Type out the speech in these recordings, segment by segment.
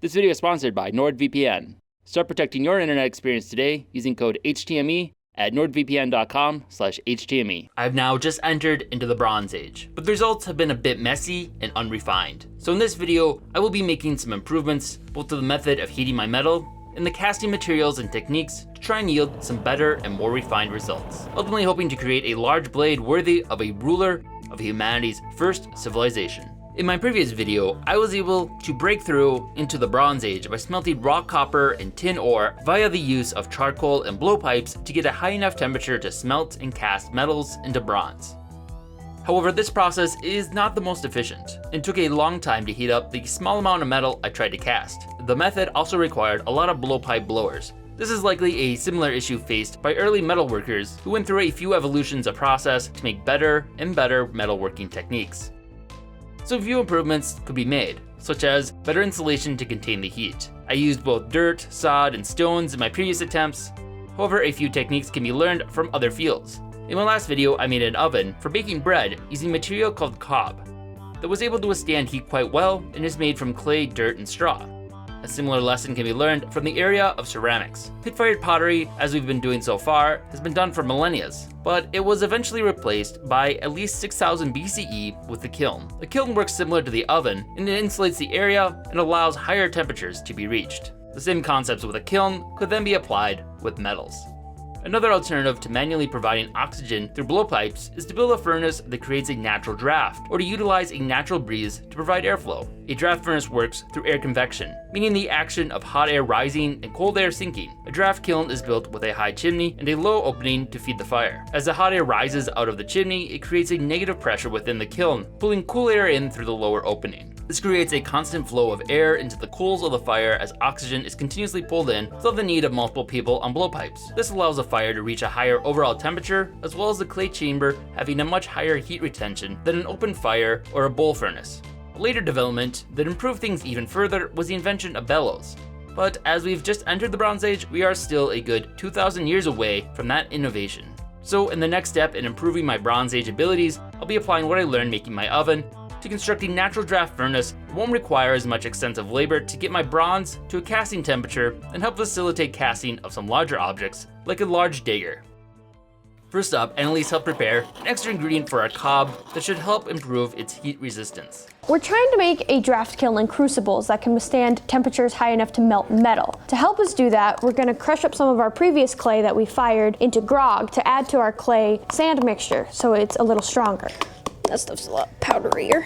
This video is sponsored by NordVPN. Start protecting your internet experience today using code HTME at nordvpn.com/HTME. I've now just entered into the Bronze Age, but the results have been a bit messy and unrefined. So in this video, I will be making some improvements both to the method of heating my metal and the casting materials and techniques to try and yield some better and more refined results, ultimately hoping to create a large blade worthy of a ruler of humanity's first civilization. In my previous video, I was able to break through into the Bronze Age by smelting raw copper and tin ore via the use of charcoal and blowpipes to get a high enough temperature to smelt and cast metals into bronze. However, this process is not the most efficient and took a long time to heat up the small amount of metal I tried to cast. The method also required a lot of blowpipe blowers. This is likely a similar issue faced by early metalworkers who went through a few evolutions of process to make better and better metalworking techniques. So a few improvements could be made, such as better insulation to contain the heat. I used both dirt, sod, and stones in my previous attempts. However, a few techniques can be learned from other fields. In my last video, I made an oven for baking bread using material called cob that was able to withstand heat quite well and is made from clay, dirt, and straw. A similar lesson can be learned from the area of ceramics. Pit-fired pottery, as we've been doing so far, has been done for millennia, but it was eventually replaced by at least 6000 BCE with the kiln. The kiln works similar to the oven, and it insulates the area and allows higher temperatures to be reached. The same concepts with a kiln could then be applied with metals. Another alternative to manually providing oxygen through blowpipes is to build a furnace that creates a natural draft, or to utilize a natural breeze to provide airflow. A draft furnace works through air convection, meaning the action of hot air rising and cold air sinking. A draft kiln is built with a high chimney and a low opening to feed the fire. As the hot air rises out of the chimney, it creates a negative pressure within the kiln, pulling cool air in through the lower opening. This creates a constant flow of air into the coals of the fire as oxygen is continuously pulled in without the need of multiple people on blowpipes. This allows the fire to reach a higher overall temperature, as well as the clay chamber having a much higher heat retention than an open fire or a bowl furnace. A later development that improved things even further was the invention of bellows. But as we've just entered the Bronze Age, we are still a good 2,000 years away from that innovation. So in the next step in improving my Bronze Age abilities, I'll be applying what I learned making my oven to construct a natural draft furnace that won't require as much extensive labor to get my bronze to a casting temperature and help facilitate casting of some larger objects, like a large dagger. First up, Annalise helped prepare an extra ingredient for our cob that should help improve its heat resistance. We're trying to make a draft kiln and crucibles that can withstand temperatures high enough to melt metal. To help us do that, we're going to crush up some of our previous clay that we fired into grog to add to our clay sand mixture so it's a little stronger. That stuff's a lot powderier.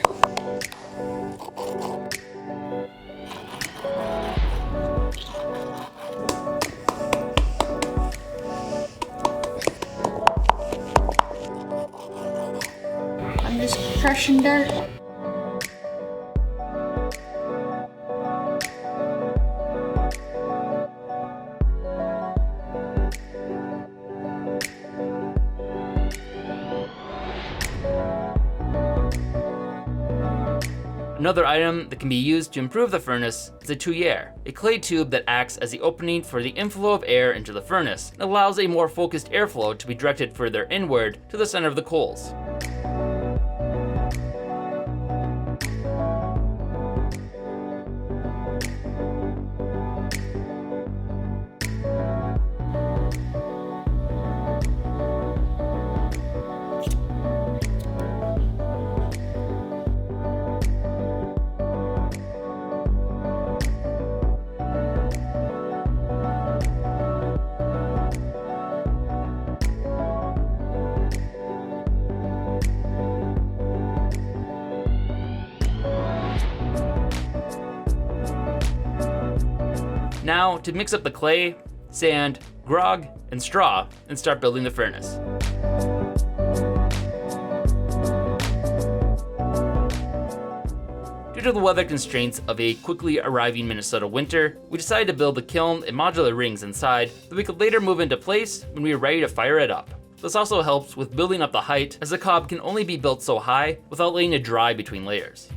I'm just crushing dirt. Another item that can be used to improve the furnace is a tuyere, a clay tube that acts as the opening for the inflow of air into the furnace and allows a more focused airflow to be directed further inward to the center of the coals. Now, to mix up the clay, sand, grog, and straw, and start building the furnace. Due to the weather constraints of a quickly arriving Minnesota winter, we decided to build the kiln and modular rings inside that we could later move into place when we were ready to fire it up. This also helps with building up the height, as the cob can only be built so high without letting it dry between layers.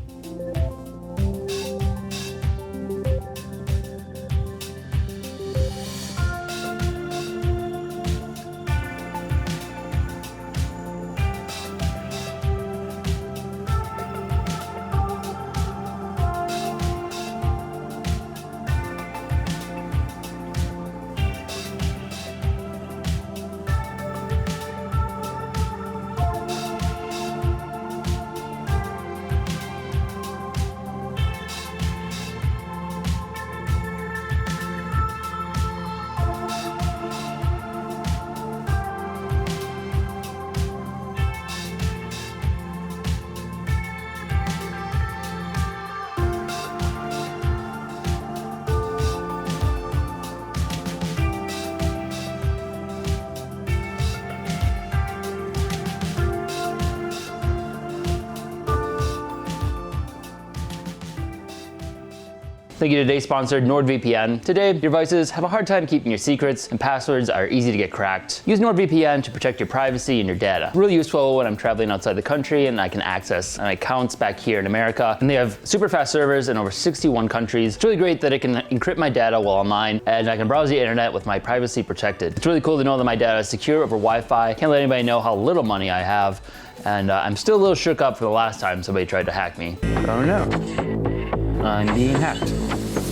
Thank you to today's sponsor, NordVPN. Today, your devices have a hard time keeping your secrets and passwords are easy to get cracked. Use NordVPN to protect your privacy and your data. Really useful when I'm traveling outside the country and I can access my accounts back here in America. And they have super fast servers in over 61 countries. It's really great that it can encrypt my data while online and I can browse the internet with my privacy protected. It's really cool to know that my data is secure over Wi-Fi. Can't let anybody know how little money I have. And I'm still a little shook up for the last time somebody tried to hack me. Oh no, I'm being hacked.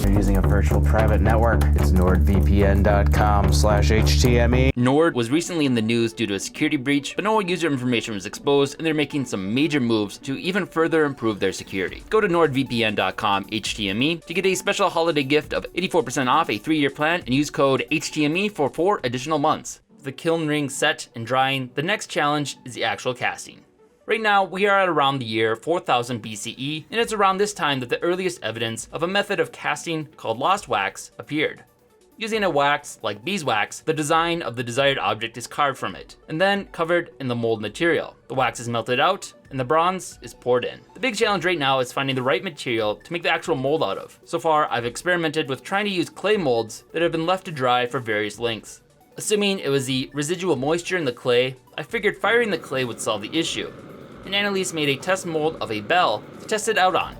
You're using a virtual private network. It's nordvpn.com/htme. Nord was recently in the news due to a security breach, but no user information was exposed, and they're making some major moves to even further improve their security. Go to nordvpn.com/htme to get a special holiday gift of 84% off a 3-year plan and use code HTME for 4 additional months. With the kiln ring set and drying, the next challenge is the actual casting. Right now, we are at around the year 4000 BCE, and it's around this time that the earliest evidence of a method of casting called lost wax appeared. Using a wax like beeswax, the design of the desired object is carved from it, and then covered in the mold material. The wax is melted out, and the bronze is poured in. The big challenge right now is finding the right material to make the actual mold out of. So far, I've experimented with trying to use clay molds that have been left to dry for various lengths. Assuming it was the residual moisture in the clay, I figured firing the clay would solve the issue. And Annalise made a test mold of a bell to test it out on.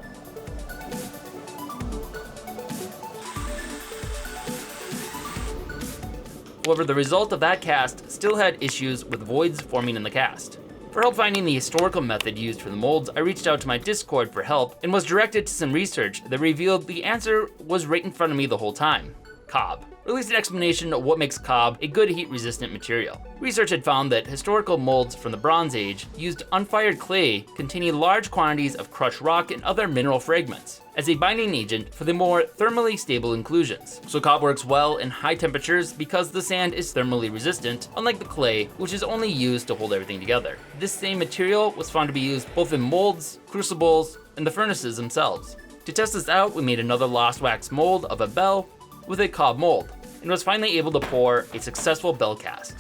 However, the result of that cast still had issues with voids forming in the cast. For help finding the historical method used for the molds, I reached out to my Discord for help and was directed to some research that revealed the answer was right in front of me the whole time: cob. Or at least an explanation of what makes cob a good heat-resistant material. Research had found that historical molds from the Bronze Age used unfired clay containing large quantities of crushed rock and other mineral fragments as a binding agent for the more thermally stable inclusions. So cob works well in high temperatures because the sand is thermally resistant, unlike the clay, which is only used to hold everything together. This same material was found to be used both in molds, crucibles, and the furnaces themselves. To test this out, we made another lost wax mold of a bell with a cob mold, and was finally able to pour a successful bell cast.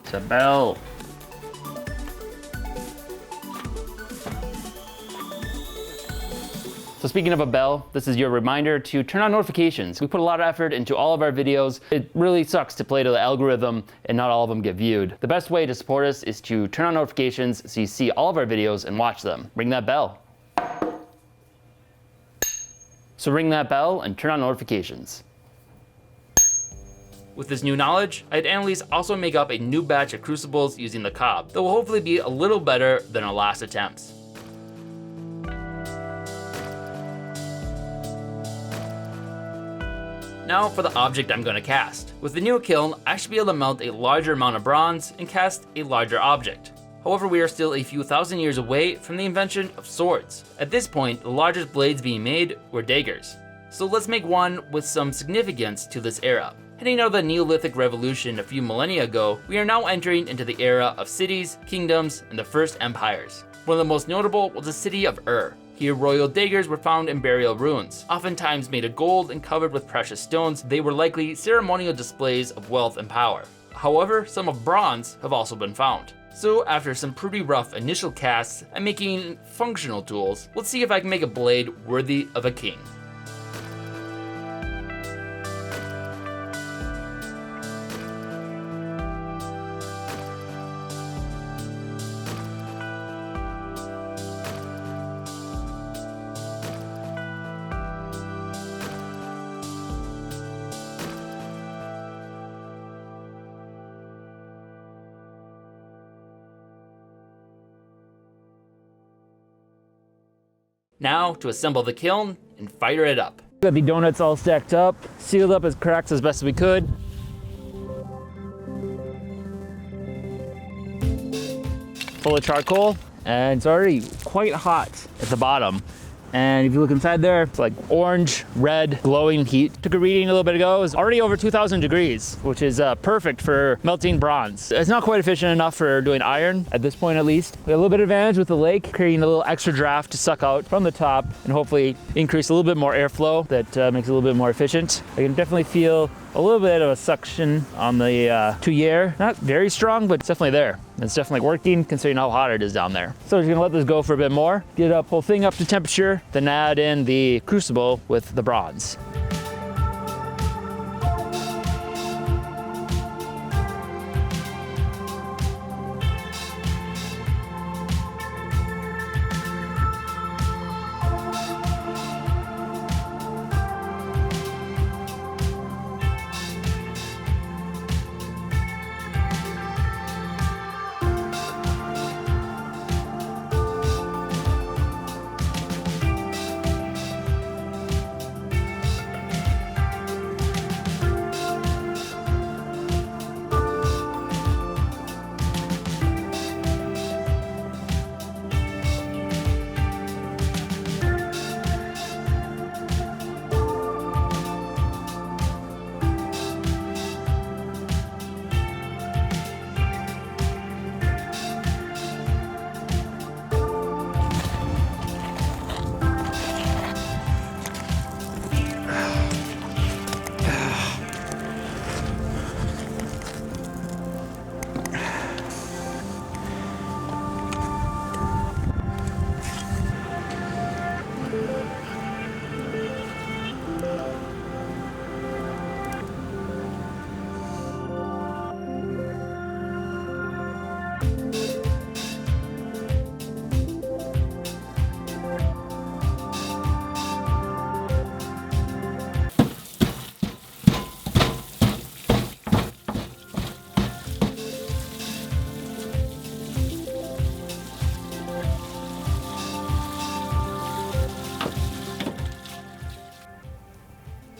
It's a bell. So speaking of a bell, this is your reminder to turn on notifications. We put a lot of effort into all of our videos. It really sucks to play to the algorithm and not all of them get viewed. The best way to support us is to turn on notifications so you see all of our videos and watch them. Ring that bell. So ring that bell and turn on notifications. With this new knowledge, I had Annalise also make up a new batch of crucibles using the cob that will hopefully be a little better than our last attempts. Now for the object I'm going to cast. With the new kiln, I should be able to melt a larger amount of bronze and cast a larger object. However, we are still a few thousand years away from the invention of swords. At this point, the largest blades being made were daggers. So let's make one with some significance to this era. Heading out of the Neolithic Revolution a few millennia ago, we are now entering into the era of cities, kingdoms, and the first empires. One of the most notable was the city of Here, royal daggers were found in burial ruins. Oftentimes made of gold and covered with precious stones, they were likely ceremonial displays of wealth and power. However, some of bronze have also been found. So after some pretty rough initial casts and making functional tools, let's see if I can make a blade worthy of a king. Now to assemble the kiln and fire it up. Got the donuts all stacked up, sealed up as cracks as best we could. Full of charcoal, and it's already quite hot at the bottom. And if you look inside there, it's like orange, red, glowing heat. Took a reading a little bit ago. It's already over 2,000 degrees, which is perfect for melting bronze. It's not quite efficient enough for doing iron, at this point at least. We have a little bit of advantage with the lake, creating a little extra draft to suck out from the top and hopefully increase a little bit more airflow that makes it a little bit more efficient. I can definitely feel a little bit of a suction on the tuyere. Not very strong, but it's definitely there. It's definitely working considering how hot it is down there. So we're just gonna let this go for a bit more, get the whole thing up to temperature, then add in the crucible with the bronze.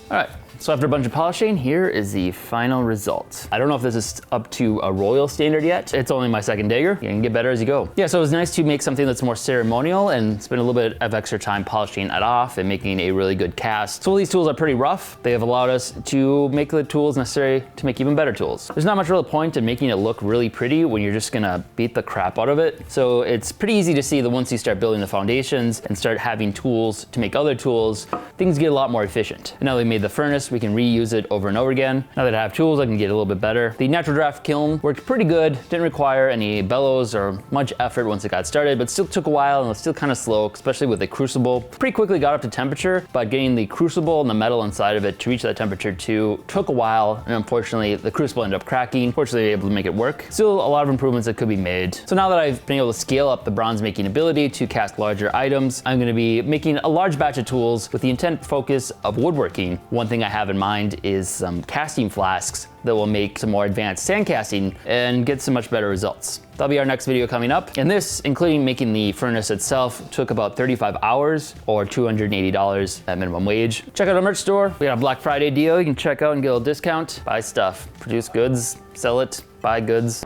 All right, so after a bunch of polishing, here is the final result. I don't know if this is up to a royal standard yet. It's only my second dagger. You can get better as you go. Yeah, so it was nice to make something that's more ceremonial and spend a little bit of extra time polishing it off and making a really good cast. So all these tools are pretty rough. They have allowed us to make the tools necessary to make even better tools. There's not much real point in making it look really pretty when you're just gonna beat the crap out of it. So it's pretty easy to see that once you start building the foundations and start having tools to make other tools, things get a lot more efficient. And now they made the furnace, we can reuse it over and over again. Now that I have tools, I can get a little bit better. The natural draft kiln worked pretty good. Didn't require any bellows or much effort once it got started, but still took a while and was still kind of slow, especially with the crucible. Pretty quickly got up to temperature, but getting the crucible and the metal inside of it to reach that temperature too took a while, and unfortunately the crucible ended up cracking. Fortunately, able to make it work. Still a lot of improvements that could be made. So now that I've been able to scale up the bronze making ability to cast larger items, I'm going to be making a large batch of tools with the intent focus of woodworking. One thing I have in mind is some casting flasks that will make some more advanced sand casting and get some much better results. That'll be our next video coming up. And this, including making the furnace itself, took about 35 hours or $280 at minimum wage. Check out our merch store. We got a Black Friday deal. You can check out and get a little discount. Buy stuff, produce goods, sell it, buy goods,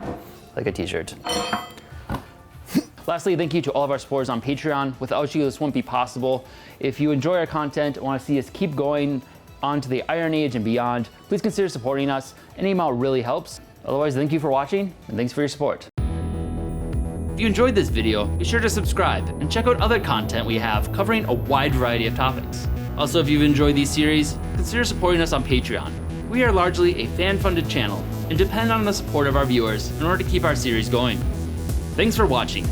like a t-shirt. Lastly, thank you to all of our supporters on Patreon. Without you, this wouldn't be possible. If you enjoy our content and want to see us keep going on to the Iron Age and beyond, please consider supporting us. Any amount really helps. Otherwise, thank you for watching and thanks for your support. If you enjoyed this video, be sure to subscribe and check out other content we have covering a wide variety of topics. Also, if you've enjoyed these series, consider supporting us on Patreon. We are largely a fan-funded channel and depend on the support of our viewers in order to keep our series going. Thanks for watching.